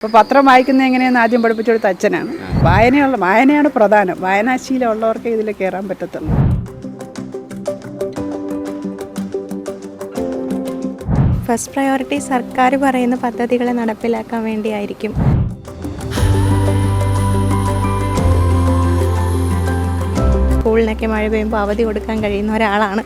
ഇപ്പോൾ പത്രം വായിക്കുന്നത് എങ്ങനെയെന്ന് ആദ്യം പഠിപ്പിച്ചു കൊടുത്ത അച്ഛനാണ്. വായനയാണ് പ്രധാനം. വായനാശീലം ഉള്ളവർക്ക് ഇതിൽ കയറാൻ പറ്റത്തുള്ളൂ. ഫസ്റ്റ് പ്രയോറിറ്റി സർക്കാർ പറയുന്ന പദ്ധതികളെ നടപ്പിലാക്കാൻ വേണ്ടിയായിരിക്കും. സ്കൂളിനൊക്കെ മഴ പെയ്യുമ്പോൾ അവധി കൊടുക്കാൻ കഴിയുന്ന ഒരാളാണ്.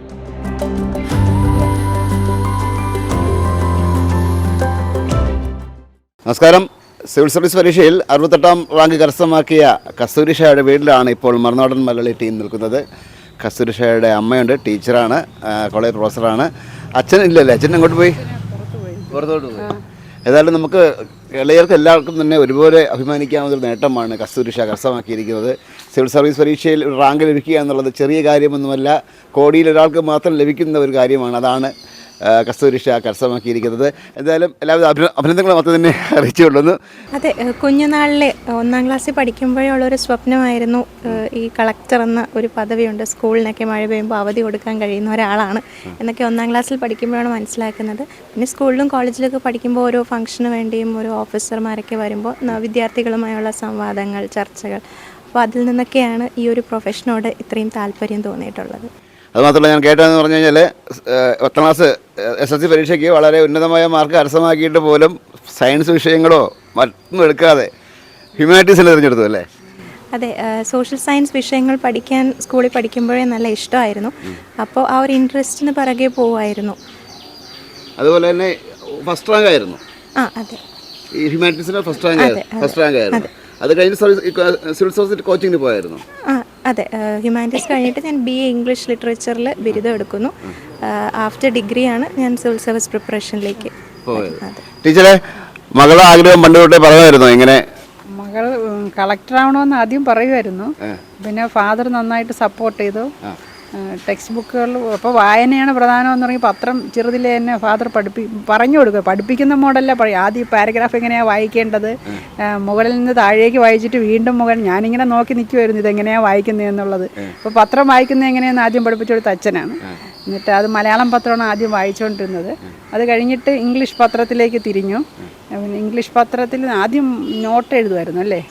നമസ്കാരം. സിവിൽ സർവീസ് പരീക്ഷയിൽ 68ാം റാങ്ക് കരസ്ഥമാക്കിയ കസ്തൂരിഷയുടെ വീട്ടിലാണ് ഇപ്പോൾ മറുനാടൻ മലയാളി ടീം നിൽക്കുന്നത്. കസ്തൂരിഷയുടെ അമ്മയുണ്ട്, ടീച്ചറാണ്, കോളേജ് പ്രൊഫസറാണ്. അച്ഛനില്ലല്ലേ? അച്ഛൻ അങ്ങോട്ട് പോയി, പുറത്തോട്ട് പോയി. ഏതായാലും നമുക്ക് ഇളയർക്ക് എല്ലാവർക്കും തന്നെ ഒരുപോലെ അഭിമാനിക്കാവുന്ന ഒരു നേട്ടമാണ് കസ്തൂരിഷ കരസ്ഥമാക്കിയിരിക്കുന്നത്. സിവിൽ സർവീസ് പരീക്ഷയിൽ ഒരു റാങ്ക് ലഭിക്കുക എന്നുള്ളത് ചെറിയ കാര്യമൊന്നുമല്ല, കോടിയിൽ ഒരാൾക്ക് മാത്രം ലഭിക്കുന്ന ഒരു കാര്യമാണ്. അതാണ് കസ്തൂരിഷ കരസ്ഥമാക്കിയിരിക്കുന്നത്. എന്തായാലും എല്ലാവിധ അഭിനന്ദനങ്ങളും മൊത്തം തന്നെ അറിയിച്ചുകൊള്ളുന്നു. അതെ, കുഞ്ഞുനാളിലെ 1ാം ക്ലാസ്സിൽ പഠിക്കുമ്പോഴുള്ളൊരു സ്വപ്നമായിരുന്നു ഈ കളക്ടർ എന്ന ഒരു പദവിയുണ്ട്, സ്കൂളിനൊക്കെ മഴ പെയ്യുമ്പോൾ അവധി കൊടുക്കാൻ കഴിയുന്ന ഒരാളാണ് എന്നൊക്കെ 1ാം ക്ലാസ്സിൽ പഠിക്കുമ്പോഴാണ് മനസ്സിലാക്കുന്നത്. പിന്നെ സ്കൂളിലും കോളേജിലൊക്കെ പഠിക്കുമ്പോൾ ഓരോ ഫംഗ്ഷന് വേണ്ടിയും ഓരോ ഓഫീസർമാരൊക്കെ വരുമ്പോൾ വിദ്യാർത്ഥികളുമായുള്ള സംവാദങ്ങൾ, ചർച്ചകൾ, അപ്പോൾ അതിൽ നിന്നൊക്കെയാണ് ഈ ഒരു പ്രൊഫഷനോട് ഇത്രയും താല്പര്യം തോന്നിയിട്ടുള്ളത്. അതുമാത്രമല്ല, ഞാൻ കേട്ടതെന്ന് പറഞ്ഞു കഴിഞ്ഞാൽ 10ാം ക്ലാസ് SSLC പരീക്ഷയ്ക്ക് വളരെ ഉന്നതമായ മാർക്ക് കരസ്ഥമാക്കിയിട്ട് പോലും സയൻസ് വിഷയങ്ങളോ മറ്റൊന്നും എടുക്കാതെ ഹ്യൂമാനിറ്റീസിൽ തിരഞ്ഞെടുത്തു അല്ലേ? അതെ, സോഷ്യൽ സയൻസ് വിഷയങ്ങൾ പഠിക്കാൻ സ്കൂളിൽ പഠിക്കുമ്പോഴേ നല്ല ഇഷ്ടമായിരുന്നു. അപ്പോൾ ആ ഒരു ഇൻട്രസ്റ്റിന് പിറകെ പോവുമായിരുന്നു. അതുപോലെ തന്നെ ഫസ്റ്റ് റാങ്ക് ആയിരുന്നു. അതെ, ഈ ഹ്യൂമാനിറ്റീസിന് ഫസ്റ്റ് റാങ്ക് ആയിരുന്നു. അത് കഴിഞ്ഞ് സിവിൽ സർവീസ് കോച്ചിങ്ങിന് പോയായിരുന്നു. അതെ, ഹ്യൂമാനിറ്റീസ് കഴിഞ്ഞിട്ട് ഞാൻ BA ഇംഗ്ലീഷ് ലിറ്ററേച്ചറിൽ ബിരുദം എടുക്കുന്നു. ആഫ്റ്റർ ഡിഗ്രിയാണ് ഞാൻ സിവിൽ സർവീസ് പ്രിപ്പറേഷനിലേക്ക് പോയത്. ടീച്ചറെ, മകളുടെ ആഗ്രഹം പണ്ട് തൊട്ടേ പറയുമായിരുന്നു ഇങ്ങനെ മകൾ കളക്ടറാവണമെന്ന് ആദ്യം പറയുമായിരുന്നു. പിന്നെ ഫാദർ നന്നായിട്ട് സപ്പോർട്ട് ചെയ്തു. ടെക്സ്റ്റ് ബുക്കുകളിൽ അപ്പോൾ വായനയാണ് പ്രധാനമെന്ന് പറഞ്ഞ് പത്രം ചെറുതിലെ തന്നെ ഫാദർ പറഞ്ഞു കൊടുക്കുക. പഠിപ്പിക്കുന്ന മോഡല്ല ആദ്യം പാരഗ്രാഫ് എങ്ങനെയാണ് വായിക്കേണ്ടത്, മുകളിൽ നിന്ന് താഴേക്ക് വായിച്ചിട്ട് വീണ്ടും ഞാനിങ്ങനെ നോക്കി നിൽക്കുമായിരുന്നു ഇതെങ്ങനെയാണ് വായിക്കുന്നത് എന്നുള്ളത്. അപ്പോൾ പത്രം വായിക്കുന്നത് എങ്ങനെയെന്ന് ആദ്യം പഠിപ്പിച്ചു കൊടുത്ത അച്ഛനാണ്. എന്നിട്ട് അത് മലയാളം പത്രമാണ് ആദ്യം വായിച്ചുകൊണ്ടിരുന്നത്. അത് കഴിഞ്ഞിട്ട് ഇംഗ്ലീഷ് പത്രത്തിലേക്ക് തിരിഞ്ഞു. ഇംഗ്ലീഷ് പത്രത്തിൽ ആദ്യം നോട്ട് എഴുതുമായിരുന്നു അല്ലേ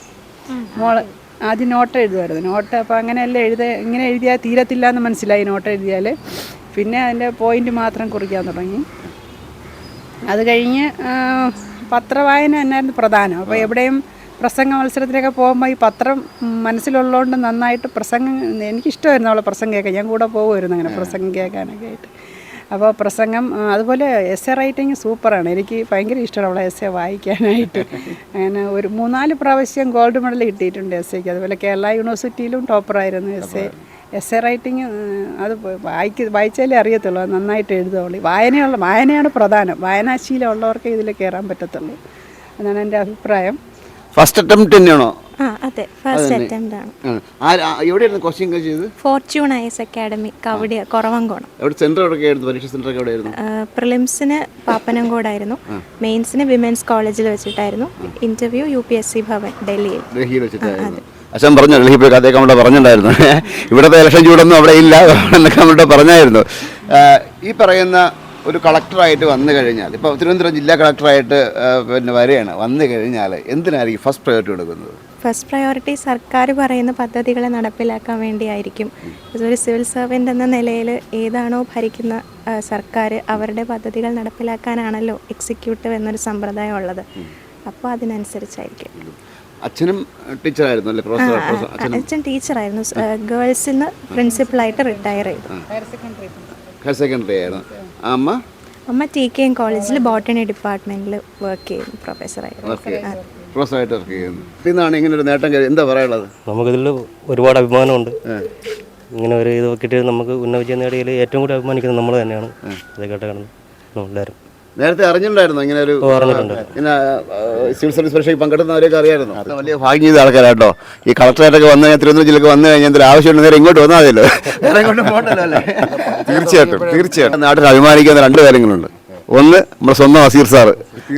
മോള്? ആദ്യം നോട്ട് എഴുതുമായിരുന്നു. നോട്ട് അപ്പോൾ അങ്ങനെയല്ല ഇങ്ങനെ എഴുതിയാൽ തീരത്തില്ല എന്ന് മനസ്സിലായി നോട്ട് എഴുതിയാൽ. പിന്നെ അതിൻ്റെ പോയിൻ്റ് മാത്രം കുറിക്കാൻ തുടങ്ങി. അത് കഴിഞ്ഞ് പത്രവായന എന്നായിരുന്നു പ്രധാനം. അപ്പോൾ എവിടെയും പ്രസംഗ മത്സരത്തിലൊക്കെ പോകുമ്പോൾ ഈ പത്രം മനസ്സിലുള്ളതുകൊണ്ട് നന്നായിട്ട് എനിക്കിഷ്ടമായിരുന്നു അവളെ പ്രസംഗം കേൾക്കാൻ. ഞാൻ കൂടെ പോകുമായിരുന്നു അങ്ങനെ പ്രസംഗം കേൾക്കാനൊക്കെ ആയിട്ട്. അപ്പോൾ പ്രസംഗം, അതുപോലെ എസ്സേ റൈറ്റിങ് സൂപ്പറാണ്. എനിക്ക് ഭയങ്കര ഇഷ്ടമാണ് അവളെ എസ്സേ വായിക്കാനായിട്ട്. അങ്ങനെ ഒരു 3-4 പ്രാവശ്യം ഗോൾഡ് മെഡൽ കിട്ടിയിട്ടുണ്ട് എസ്സേക്ക്. അതുപോലെ കേരള യൂണിവേഴ്സിറ്റിയിലും ടോപ്പറായിരുന്നു എസ്സേ റൈറ്റിങ്. അത് വായിച്ചാലേ അറിയത്തുള്ളൂ, അത് നന്നായിട്ട് എഴുതുള്ളൂ. വായനയാണ് പ്രധാനം. വായനാശീലം ഉള്ളവർക്ക് ഇതിൽ കയറാൻ പറ്റത്തുള്ളൂ എന്നാണ് എൻ്റെ അഭിപ്രായം. ഫസ്റ്റ് അറ്റംപ്റ്റ് തന്നെയാണോ? അതെ, ഫസ്റ്റ് അറ്റംപ്റ്റ് ആണ്. എവിടെയായിരുന്നു കോച്ചിങ് ചെയ്തത്? ഫോർച്യൂൺ IS അക്കാഡമി, കവടിയ, കുറവങ്കോണം. പ്രിലിംസിന് പാപ്പനംകോടായിരുന്നു, മെയിൻസിന് വിമൻസ് കോളേജിൽ വെച്ചിട്ടായിരുന്നു, ഇന്റർവ്യൂ UPSC ഭവൻ ഡൽഹിയിൽ വെച്ചിട്ടായിരുന്നു. അച്ഛൻ പറഞ്ഞു ഡൽഹി പോയി അദ്ദേഹം അവിടെ പറഞ്ഞിട്ടുണ്ടായിരുന്നു ഇവിടുത്തെ ഇലക്ഷൻ ചൂടൊന്നും അവിടെ ഇല്ല എന്നൊക്കെ അവിടെ പറഞ്ഞായിരുന്നു. ഈ പറയുന്ന ഒരു കളക്ടറായിട്ട് വന്നു കഴിഞ്ഞാൽ, ഇപ്പോൾ തിരുവനന്തപുരം ജില്ലാ കളക്ടറായിട്ട് വന്നു കഴിഞ്ഞാൽ എന്തിനായിരിക്കും ഫസ്റ്റ് പ്രയോറിറ്റി കൊടുക്കുന്നത്? ഫസ്റ്റ് പ്രയോറിറ്റി സർക്കാർ പറയുന്ന പദ്ധതികളെ നടപ്പിലാക്കാൻ വേണ്ടിയായിരിക്കും. ഒരു സിവിൽ സർവൻ്റ് എന്ന നിലയിൽ ഏതാണോ ഭരിക്കുന്ന സർക്കാർ, അവരുടെ പദ്ധതികൾ നടപ്പിലാക്കാനാണല്ലോ എക്സിക്യൂട്ടീവ് എന്നൊരു സമ്പ്രദായം ഉള്ളത്. അപ്പോൾ അതിനനുസരിച്ചായിരിക്കും. അച്ഛനും ടീച്ചറായിരുന്നു അല്ലേ? അച്ഛൻ ടീച്ചറായിരുന്നു. ഗേൾസിൽ നിന്ന് പ്രിൻസിപ്പളായിട്ട് റിട്ടയർ ചെയ്തു. ഹയർ സെക്കൻഡറി ആയിരുന്നു. അമ്മ TKM കോളേജിൽ ബോട്ടണി ഡിപ്പാർട്ട്മെന്റിൽ വർക്ക് ചെയ്യുന്നു, പ്രൊഫസറായിട്ട് വർക്ക് ചെയ്യുന്നു. ഇന്നാണ് ഇങ്ങനെ ഒരു നേട്ടം, എന്താ പറയാനുള്ളത്? നമുക്കിതിൽ ഒരുപാട് അഭിമാനമുണ്ട്. ഇങ്ങനെ ഒരു ഇത് കിട്ടിയത് നമുക്ക് ഉന്നത വിജയം നേടിയതിൽ ഏറ്റവും കൂടുതൽ അഭിമാനിക്കുന്നത് നമ്മൾ തന്നെയാണ്. ഇത് കേട്ട എല്ലാവരും നേരത്തെ അറിഞ്ഞിട്ടുണ്ടായിരുന്നു ഇങ്ങനെ ഒരു സിവിൽ സർവീസ് പരീക്ഷയ്ക്ക് പങ്കെടുക്കുന്നവരൊക്കെ അറിയായിരുന്നു. വലിയ ഭാഗ്യം ചെയ്ത ആൾക്കാരാട്ടോ. ഈ കളക്ടറേറ്റൊക്കെ വന്നു കഴിഞ്ഞാൽ, തിരുവനന്തപുരം ജില്ലക്ക് വന്നു കഴിഞ്ഞാൽ എന്തൊരു ആവശ്യമുണ്ട് നേരെ ഇങ്ങോട്ട് വന്നാൽ മതിയല്ലോ. വേറെ ഇങ്ങോട്ട് പോകണ്ടല്ലോ അല്ലേ? തീർച്ചയായിട്ടും നാട്ടിൽ അഭിമാനിക്കുന്ന 2 കാര്യങ്ങളുണ്ട്. ഒന്ന് നമ്മുടെ സ്വന്തം അസീർ സാറ്,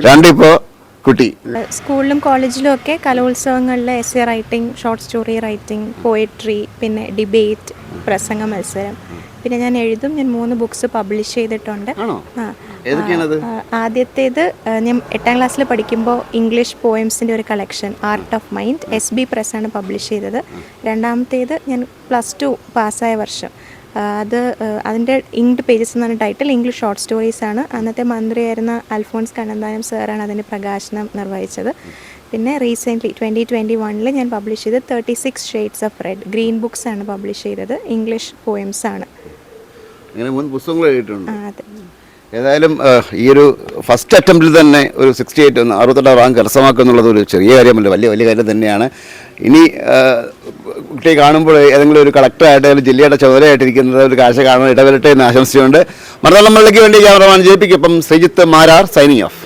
2 ഇപ്പോൾ കുട്ടി. സ്കൂളിലും കോളേജിലും ഒക്കെ കലോത്സവങ്ങളിൽ essay writing, short story writing, poetry, പിന്നെ ഡിബേറ്റ്, പ്രസംഗ മത്സരം, പിന്നെ ഞാൻ എഴുതും. ഞാൻ 3 ബുക്സ് പബ്ലിഷ് ചെയ്തിട്ടുണ്ട്. ഏതൊക്കെയാണത്? ആദ്യത്തേത് ഞാൻ 8ാം ക്ലാസ്സിൽ പഠിക്കുമ്പോൾ ഇംഗ്ലീഷ് പോയംസിൻ്റെ ഒരു collection art of mind SB പ്രസ്സാണ് പബ്ലിഷ് ചെയ്തത്. രണ്ടാമത്തേത് ഞാൻ +2 പാസ്സായ വർഷം, അതിൻ്റെ ഇങ്ക്ഡ് പേജസ് എന്നാണ് ടൈറ്റിൽ. ഇംഗ്ലീഷ് ഷോർട്ട് സ്റ്റോറീസാണ്. അന്നത്തെ മന്ത്രിയായിരുന്ന അൽഫോൺസ് കണ്ണന്താനം സാറാണ് അതിൻ്റെ പ്രകാശനം നിർവഹിച്ചത്. പിന്നെ റീസെൻ്റ്ലി 2021 ഞാൻ പബ്ലിഷ് ചെയ്തത് 36 shades of red, green books ആണ് പബ്ലിഷ് ചെയ്തത്. ഇംഗ്ലീഷ് പോയംസ് ആണ്. അങ്ങനെ 3 പുസ്തകങ്ങൾ എഴുതിയിട്ടുണ്ട്. അതെ. ഏതായാലും ഈ ഒരു ഫസ്റ്റ് അറ്റംപ്റ്റിൽ തന്നെ ഒരു 68 റാങ്ക് കരസ്ഥമാക്കുക എന്നുള്ളത് ഒരു ചെറിയ കാര്യമല്ല, വലിയ കാര്യം തന്നെയാണ്. ഇനി കുട്ടിയെ കാണുമ്പോൾ ഏതെങ്കിലും ഒരു കളക്ടറായിട്ട് അല്ലെങ്കിൽ ജില്ലയുടെ ചുമതലയായിട്ടിരിക്കുന്നത് ഒരു കാഴ്ച കാണാൻ ഇടവരട്ടെ എന്ന് ആശംസിച്ചുകൊണ്ട് മറുനാടൻ മലയാളിക്ക് വേണ്ടി ക്യാമറമാൻ JP-ക്കൊപ്പം ശ്രീജിത്ത് മാരാർ സൈനിങ് ഓഫ്.